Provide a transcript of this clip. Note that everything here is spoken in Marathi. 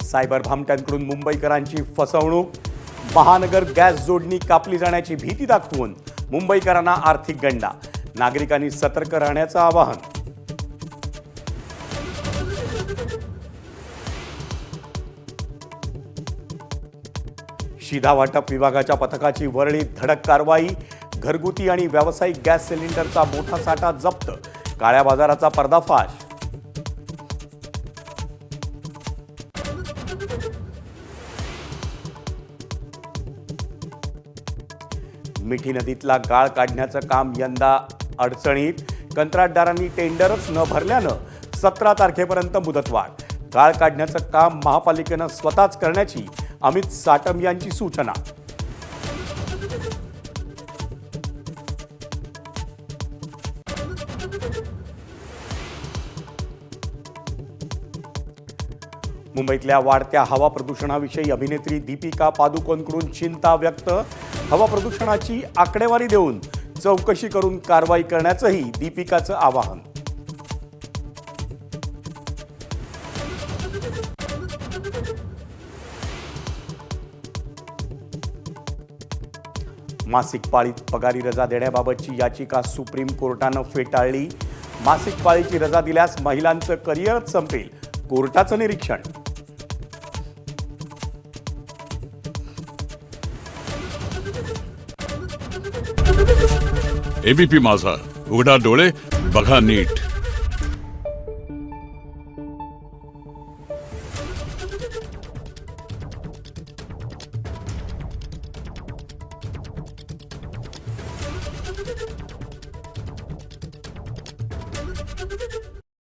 सायबर भामट्यांकडून मुंबईकरांची फसवणूक, महानगर गॅस जोडणी कापली जाण्याची भीती दाखवून मुंबईकरांना आर्थिक गंडा, नागरिकांनी सतर्क राहण्याचं आवाहन. शिधा वाटप विभागाच्या पथकाची वरळीत धडक कारवाई, घरगुती आणि व्यावसायिक गॅस सिलेंडरचा मोठा साठा जप्त, काळ्या बाजाराचा पर्दाफाश. मिठी नदीतला गाळ काढण्याचं काम यंदा अडचणीत, कंत्राटदारांनी टेंडरच न भरल्यानं 17 तारखेपर्यंत मुदतवाढ. गाळ काढण्याचं काम महापालिकेनं स्वतःच करण्याची अमित साटम यांची सूचना. मुंबईतल्या वाढत्या हवा प्रदूषणाविषयी अभिनेत्री दीपिका पादुकोणकडून चिंता व्यक्त. हवा प्रदूषणाची आकडेवारी देऊन चौकशी करून कारवाई करण्याचंही दीपिकाचं आवाहन. मासिक पाळीत पगारी रजा देण्याबाबतची याचिका सुप्रीम कोर्टानं फेटाळली. मासिक पाळीची रजा दिल्यास महिलांचं करिअरच संपेल, कोर्टाचं निरीक्षण. एबीपी माझा, उघडा डोळे बघा नीट.